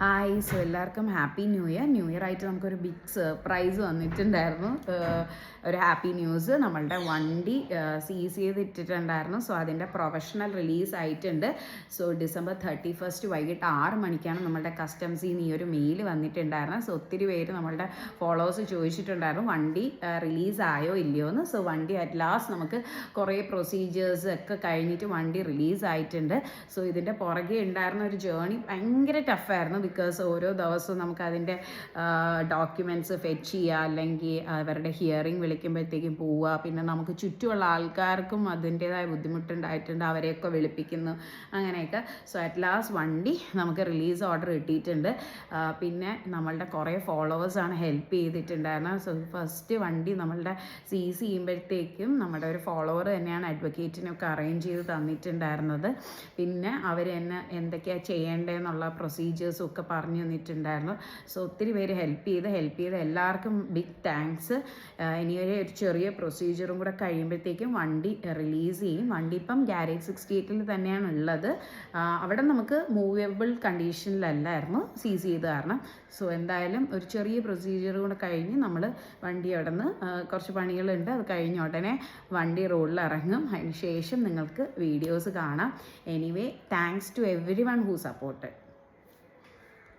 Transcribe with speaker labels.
Speaker 1: Hi. So എല്ലാവർക്കും happy new year. New year ആയിട്ട് നമുക്കൊരു ബിഗ് സർപ്രൈസ് വന്നിട്ടുണ്ടായിരുന്നു. ഒരു ഹാപ്പി ന്യൂസ്. നമ്മളുടെ വണ്ടി സീസ് ചെയ്തിട്ടിട്ടുണ്ടായിരുന്നു. സോ അതിൻ്റെ പ്രൊഫഷണൽ റിലീസ് ആയിട്ടുണ്ട്. സോ ഡിസംബർ 31 വൈകിട്ട് 6 മണിക്കാണ് നമ്മളുടെ കസ്റ്റംസിൽ നിന്ന് ഈ ഒരു മെയിൽ വന്നിട്ടുണ്ടായിരുന്നത്. സോ ഒത്തിരി പേര് നമ്മളുടെ ഫോളോവേഴ്സ് ചോദിച്ചിട്ടുണ്ടായിരുന്നു വണ്ടി റിലീസ് ആയോ ഇല്ലയോ എന്ന്. സോ വണ്ടി അറ്റ് ലാസ്റ്റ് നമുക്ക് കുറേ പ്രൊസീജിയേഴ്സ് ഒക്കെ കഴിഞ്ഞിട്ട് വണ്ടി റിലീസ് ആയിട്ടുണ്ട്. സോ ഇതിൻ്റെ പുറകെ ഉണ്ടായിരുന്ന ഒരു ജേർണി ഭയങ്കര ടഫായിരുന്നു. ബിക്കോസ് ഓരോ ദിവസവും നമുക്ക് അതിൻ്റെ ഡോക്യുമെൻറ്റ്സ് ഫെച്ച് ചെയ്യുക, അല്ലെങ്കിൽ അവരുടെ ഹിയറിംഗ് വിളിക്കുമ്പോഴത്തേക്കും പോവുക. പിന്നെ നമുക്ക് ചുറ്റുമുള്ള ആൾക്കാർക്കും അതിൻ്റേതായ ബുദ്ധിമുട്ടുണ്ടായിട്ടുണ്ട്, അവരെയൊക്കെ വിളിപ്പിക്കുന്നു, അങ്ങനെയൊക്കെ. സോ അറ്റ് ലാസ്റ്റ് വണ്ടി നമുക്ക് റിലീസ് ഓർഡർ കിട്ടിയിട്ടുണ്ട്. പിന്നെ നമ്മളുടെ കുറേ ഫോളോവേഴ്സാണ് ഹെൽപ്പ് ചെയ്തിട്ടുണ്ടായിരുന്നത്. സോ ഫസ്റ്റ് വണ്ടി നമ്മളുടെ സീസ് ചെയ്യുമ്പോഴത്തേക്കും നമ്മുടെ ഒരു ഫോളോവർ തന്നെയാണ് അഡ്വക്കേറ്റിനൊക്കെ അറേഞ്ച് ചെയ്ത് തന്നിട്ടുണ്ടായിരുന്നത്. പിന്നെ അവർ എന്നെ എന്തൊക്കെയാണ് ചെയ്യേണ്ടതെന്നുള്ള പ്രൊസീജിയേഴ്സും ഒക്കെ പറഞ്ഞു തന്നിട്ടുണ്ടായിരുന്നു. സോ ഒത്തിരി പേര് ഹെൽപ്പ് ചെയ്ത് എല്ലാവർക്കും ബിഗ് താങ്ക്സ്. ഇനി ഒരു ചെറിയ പ്രൊസീജിയറും കൂടെ കഴിയുമ്പോഴത്തേക്കും വണ്ടി റിലീസ് ചെയ്യും. വണ്ടി ഇപ്പം ഗാരേജ് 68 തന്നെയാണ് ഉള്ളത്. അവിടെ നമുക്ക് മൂവബിൾ കണ്ടീഷനിലല്ലായിരുന്നു സീസ് ചെയ്ത് കാരണം. സോ എന്തായാലും ഒരു ചെറിയ പ്രൊസീജിയർ കൂടെ കഴിഞ്ഞ് നമ്മൾ വണ്ടി അവിടെ നിന്ന് കുറച്ച് പണികളുണ്ട്, അത് കഴിഞ്ഞ ഉടനെ വണ്ടി റോഡിൽ ഇറങ്ങും. അതിന് ശേഷം നിങ്ങൾക്ക് വീഡിയോസ് കാണാം. Anyway thanks to everyone who supported.